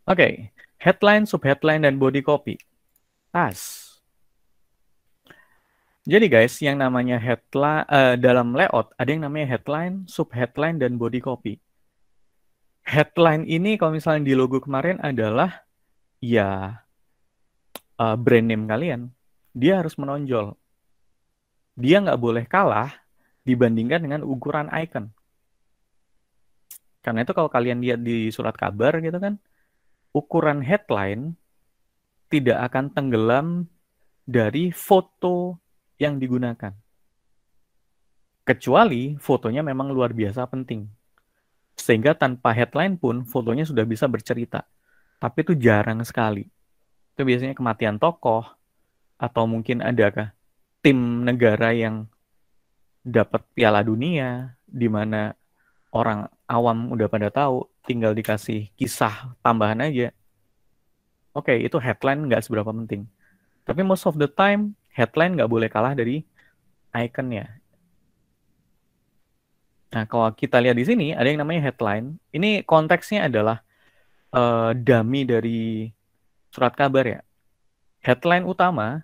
Oke, headline, subheadline, dan body copy. Tas. Jadi guys, yang namanya headline dalam layout ada yang namanya headline, subheadline, dan body copy. Headline ini kalau misalnya di logo kemarin adalah ya brand name kalian. Dia harus menonjol. Dia nggak boleh kalah dibandingkan dengan ukuran icon. Karena itu kalau kalian lihat di surat kabar gitu kan, ukuran headline tidak akan tenggelam dari foto yang digunakan. Kecuali fotonya memang luar biasa penting. Sehingga tanpa headline pun fotonya sudah bisa bercerita. Tapi itu jarang sekali. Itu biasanya kematian tokoh, atau mungkin adakah tim negara yang dapat Piala Dunia, di mana orang awam udah pada tahu, tinggal dikasih kisah tambahan aja. Oke, itu headline nggak seberapa penting. Tapi most of the time, headline nggak boleh kalah dari iconnya. Nah, kalau kita lihat di sini, ada yang namanya headline. Ini konteksnya adalah dummy dari surat kabar ya. Headline utama,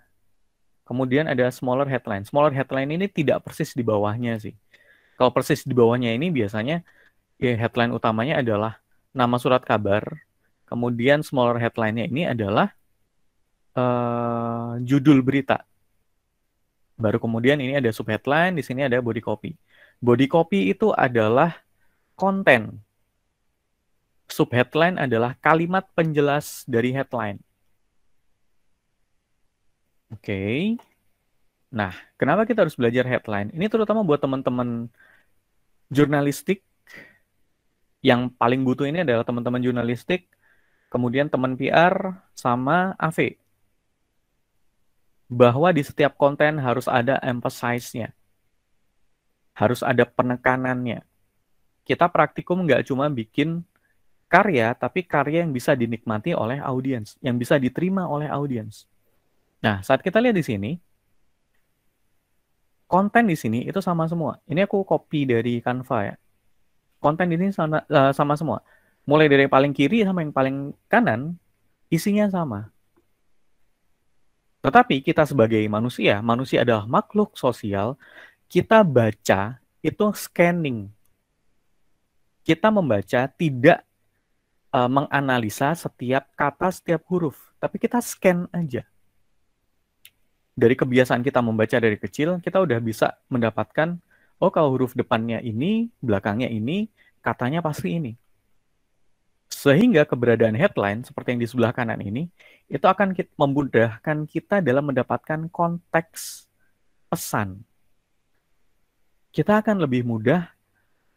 kemudian ada smaller headline. Smaller headline ini tidak persis di bawahnya sih. Kalau persis di bawahnya ini biasanya ya headline utamanya adalah nama surat kabar, kemudian smaller headline-nya ini adalah judul berita. Baru kemudian ini ada subheadline, di sini ada body copy. Body copy itu adalah konten. Subheadline adalah kalimat penjelas dari headline. Oke. Nah, kenapa kita harus belajar headline? Ini terutama buat teman-teman jurnalistik. Yang paling butuh ini adalah teman-teman jurnalistik, kemudian teman PR, sama AV. Bahwa di setiap konten harus ada emphasize-nya. Harus ada penekanannya. Kita praktikum nggak cuma bikin karya, tapi karya yang bisa dinikmati oleh audiens, yang bisa diterima oleh audiens. Nah, saat kita lihat di sini, konten di sini itu sama semua. Ini aku copy dari Canva ya. Konten ini sama semua. Mulai dari yang paling kiri sama yang paling kanan, isinya sama. Tetapi kita sebagai manusia, manusia adalah makhluk sosial, kita baca itu scanning. Kita membaca tidak menganalisa setiap kata, setiap huruf, tapi kita scan aja. Dari kebiasaan kita membaca dari kecil, kita udah bisa mendapatkan, oh kalau huruf depannya ini, belakangnya ini, katanya pasti ini. Sehingga keberadaan headline seperti yang di sebelah kanan ini, itu akan memudahkan kita dalam mendapatkan konteks pesan. Kita akan lebih mudah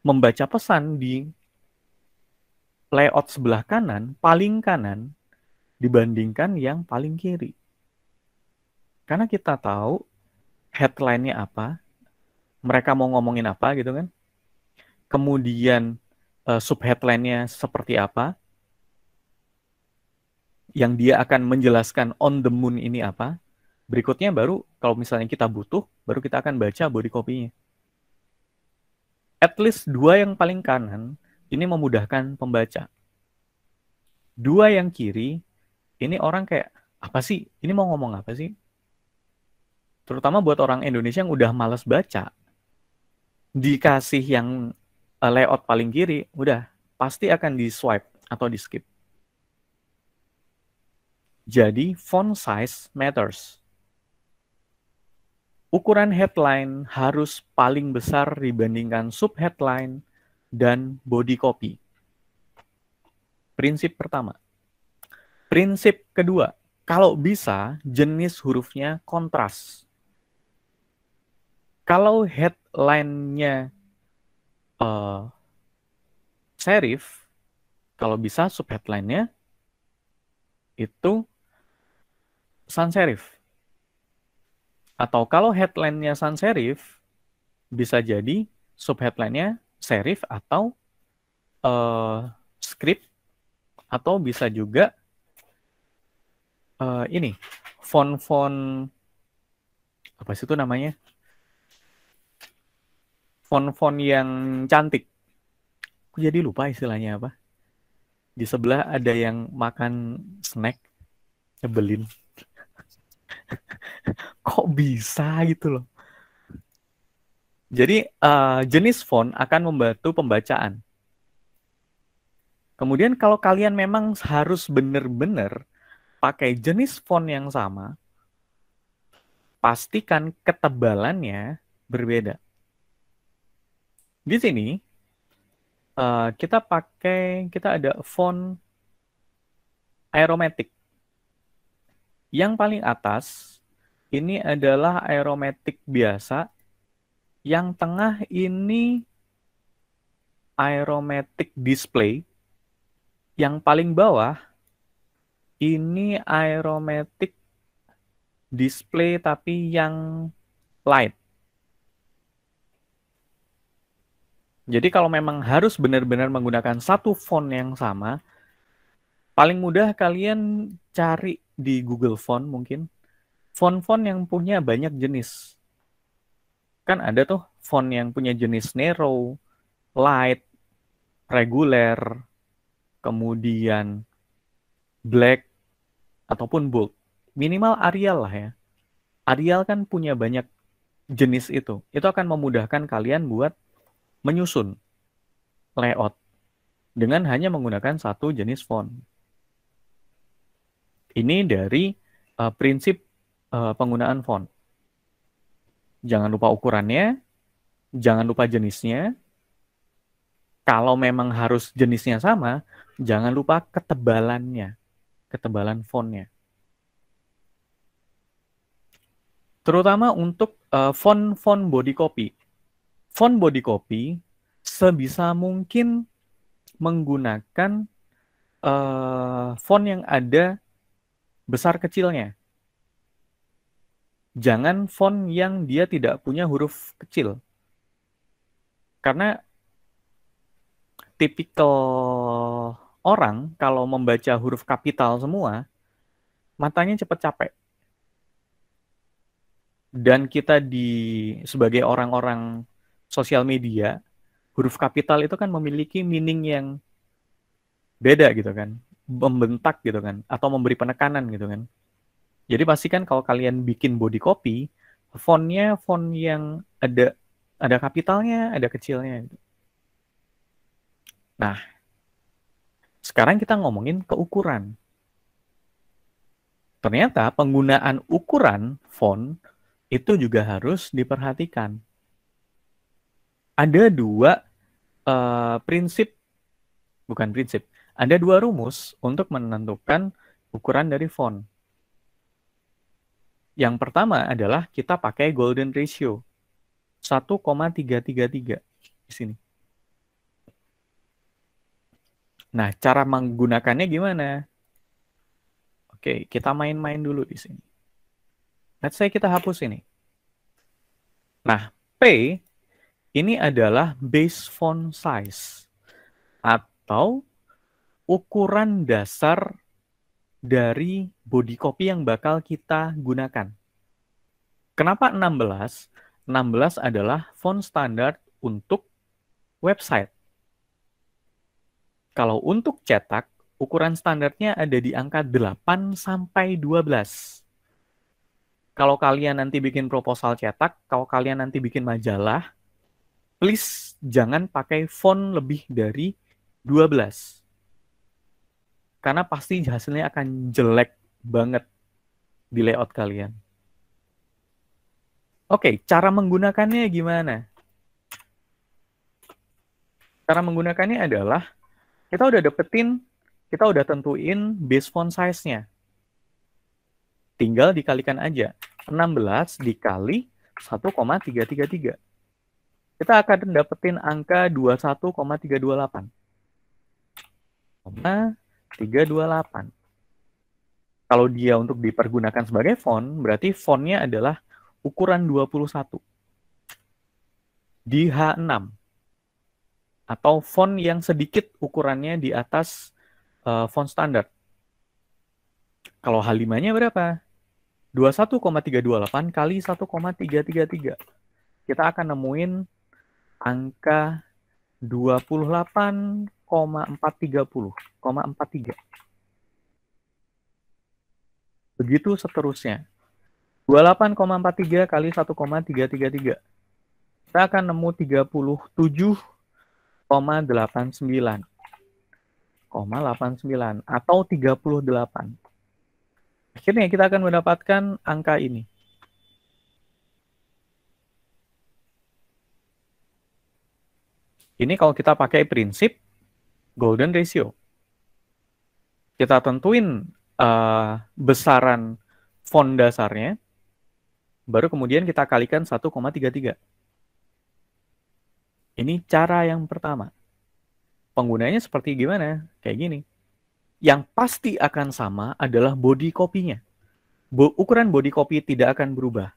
membaca pesan di layout sebelah kanan, paling kanan, dibandingkan yang paling kiri. Karena kita tahu headline-nya apa, mereka mau ngomongin apa gitu kan. Kemudian subheadline-nya seperti apa, yang dia akan menjelaskan on the moon ini apa. Berikutnya baru kalau misalnya kita butuh, baru kita akan baca body copy-nya. At least dua yang paling kanan, ini memudahkan pembaca. Dua yang kiri, ini orang kayak, apa sih? Ini mau ngomong apa sih? Terutama buat orang Indonesia yang udah males baca, dikasih yang layout paling kiri, udah pasti akan di swipe atau di skip. Jadi font size matters. Ukuran headline harus paling besar dibandingkan subheadline dan body copy. Prinsip pertama. Prinsip kedua, kalau bisa jenis hurufnya kontras. Kalau headline-nya serif, kalau bisa subheadline-nya itu sans serif. Atau kalau headline-nya sans serif, bisa jadi subheadline-nya serif atau script, atau bisa juga ini font-font apa sih itu namanya? Font-font yang cantik. Aku jadi lupa istilahnya apa. Di sebelah ada yang makan snack, nyebelin. Kok bisa gitu loh. Jadi jenis font akan membantu pembacaan. Kemudian kalau kalian memang harus benar-benar pakai jenis font yang sama, pastikan ketebalannya berbeda. Di sini kita ada font aeromatic. Yang paling atas ini adalah aeromatic biasa. Yang tengah ini aeromatic display. Yang paling bawah ini aeromatic display tapi yang light. Jadi kalau memang harus benar-benar menggunakan satu font yang sama, paling mudah kalian cari di Google Font mungkin. Font-font yang punya banyak jenis. Kan ada tuh font yang punya jenis narrow, light, regular, kemudian black, ataupun bold. Minimal Arial lah ya. Arial kan punya banyak jenis itu. Itu akan memudahkan kalian buat menyusun layout dengan hanya menggunakan satu jenis font. Ini dari prinsip penggunaan font. Jangan lupa ukurannya, jangan lupa jenisnya. Kalau memang harus jenisnya sama, jangan lupa ketebalannya, ketebalan fontnya. Terutama untuk font body copy. Font body copy sebisa mungkin menggunakan font yang ada besar kecilnya. Jangan font yang dia tidak punya huruf kecil. Karena tipikal orang kalau membaca huruf kapital semua, matanya cepat capek. Dan kita sebagai orang-orang sosial media, huruf kapital itu kan memiliki meaning yang beda gitu kan, membentak gitu kan, atau memberi penekanan gitu kan. Jadi pastikan kalau kalian bikin body copy, fontnya font yang ada kapitalnya, ada kecilnya. Gitu. Nah, sekarang kita ngomongin keukuran. Ternyata penggunaan ukuran font itu juga harus diperhatikan. Ada ada dua rumus untuk menentukan ukuran dari font. Yang pertama adalah kita pakai golden ratio, 1,333 di sini. Nah, cara menggunakannya gimana? Oke, kita main-main dulu di sini. Let's say kita hapus ini. Nah, P ini adalah base font size atau ukuran dasar dari body copy yang bakal kita gunakan. Kenapa 16? 16 adalah font standar untuk website. Kalau untuk cetak, ukuran standarnya ada di angka 8 sampai 12. Kalau kalian nanti bikin proposal cetak, kalau kalian nanti bikin majalah, please jangan pakai font lebih dari 12. Karena pasti hasilnya akan jelek banget di layout kalian. Oke, cara menggunakannya gimana? Cara menggunakannya adalah kita udah tentuin base font size-nya. Tinggal dikalikan aja. 16 dikali 1,333. Kita akan dapetin angka 21,328. 328. Kalau dia untuk dipergunakan sebagai font, berarti fontnya adalah ukuran 21. Di H6. Atau font yang sedikit ukurannya di atas font standar. Kalau H5-nya berapa? 21,328 kali 1,333. Kita akan nemuin angka 28,328. 1,430,43. Begitu seterusnya. 28,43 kali 1,333. Kita akan nemu 37,89 atau 38. Akhirnya kita akan mendapatkan angka ini. Ini kalau kita pakai prinsip golden ratio. Kita tentuin besaran font dasarnya, baru kemudian kita kalikan 1,33. Ini cara yang pertama. Penggunanya seperti gimana? Kayak gini. Yang pasti akan sama adalah body copy-nya. Ukuran body copy tidak akan berubah.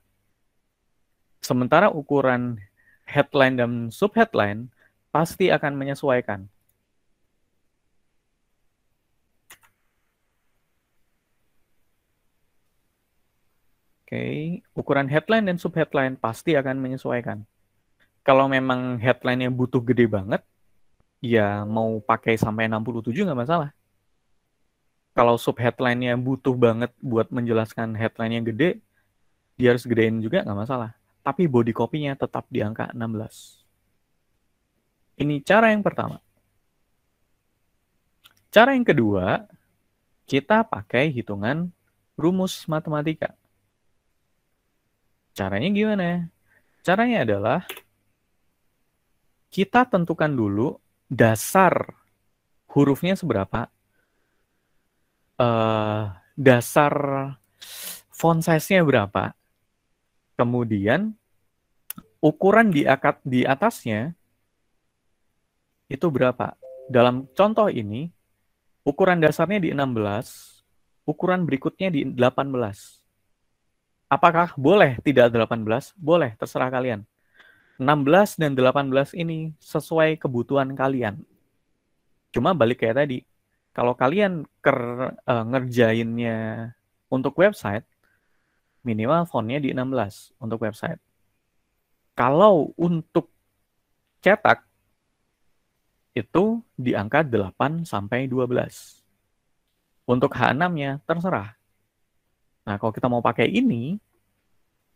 Sementara ukuran headline dan subheadline pasti akan menyesuaikan. Oke, ukuran headline dan subheadline pasti akan menyesuaikan. Kalau memang headline-nya butuh gede banget, ya mau pakai sampai 67 nggak masalah. Kalau subheadline-nya butuh banget buat menjelaskan headline yang gede, dia harus gedein juga nggak masalah. Tapi body copy-nya tetap di angka 16. Ini cara yang pertama. Cara yang kedua, kita pakai hitungan rumus matematika. Caranya gimana? Caranya adalah kita tentukan dulu dasar hurufnya seberapa, dasar font size-nya berapa, kemudian ukuran di atasnya itu berapa. Dalam contoh ini, ukuran dasarnya di 16, ukuran berikutnya di 18. Apakah boleh tidak 18? Boleh, terserah kalian. 16 dan 18 ini sesuai kebutuhan kalian. Cuma balik kayak tadi, kalau kalian ngerjainnya untuk website, minimal fontnya di 16 untuk website. Kalau untuk cetak, itu di angka 8 sampai 12. Untuk H6-nya terserah. Nah, kalau kita mau pakai ini,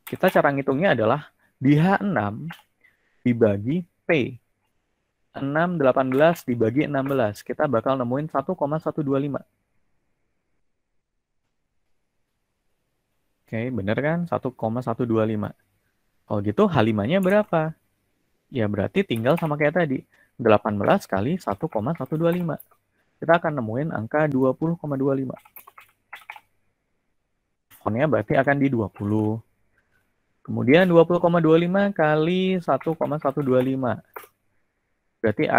kita cara ngitungnya adalah di H6 dibagi P. 6, 18 dibagi 16. Kita bakal nemuin 1,125. Oke, bener kan? 1,125. Kalau gitu H5-nya berapa? Ya berarti tinggal sama kayak tadi. 18 kali 1,125. Kita akan nemuin angka 20,25. Fontnya berarti akan di 20. Kemudian 20,25 kali 1,125. Berarti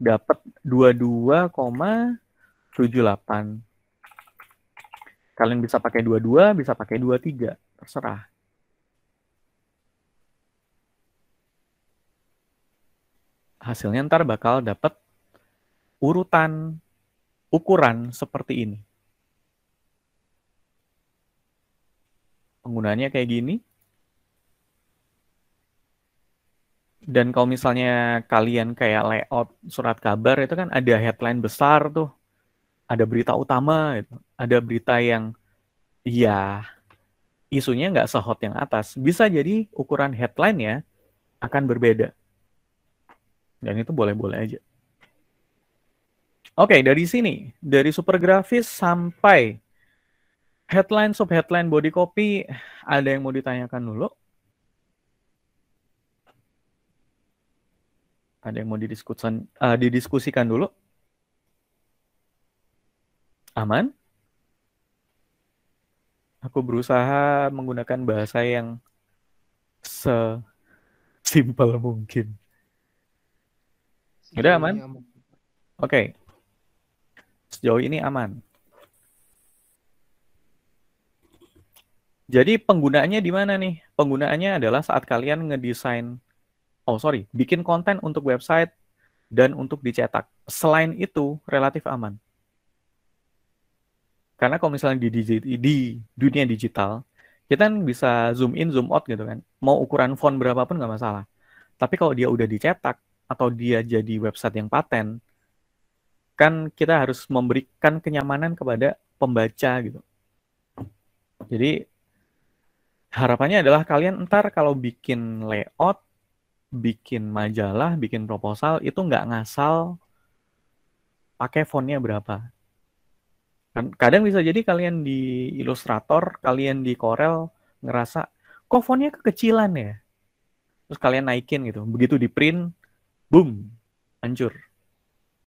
dapat 22,78. Kalian bisa pakai 22, bisa pakai 23. Terserah. Hasilnya ntar bakal dapat urutan ukuran seperti ini. Penggunaannya kayak gini. Dan kalau misalnya kalian kayak layout surat kabar itu kan ada headline besar tuh. Ada berita utama gitu. Ada berita yang ya isunya nggak se-hot yang atas. Bisa jadi ukuran headline-nya akan berbeda. Dan itu boleh-boleh aja. Oke, dari sini. Dari super grafis sampai headline, subheadline, body copy, ada yang mau ditanyakan dulu? Ada yang mau didiskusikan dulu? Aman? Aku berusaha menggunakan bahasa yang sesimpel mungkin. Udah aman? Oke. Sejauh ini aman. Jadi penggunaannya di mana nih? Penggunaannya adalah saat kalian bikin konten untuk website dan untuk dicetak. Selain itu, relatif aman. Karena kalau misalnya di dunia digital, kita kan bisa zoom in, zoom out gitu kan. Mau ukuran font berapapun nggak masalah. Tapi kalau dia udah dicetak, atau dia jadi website yang paten, kan kita harus memberikan kenyamanan kepada pembaca gitu. Jadi harapannya adalah kalian ntar kalau bikin layout, bikin majalah, bikin proposal itu nggak ngasal pakai fontnya berapa. Kadang bisa jadi kalian di Illustrator, kalian di Corel ngerasa kok fontnya kekecilan ya. Terus kalian naikin gitu. Begitu di print, boom, hancur.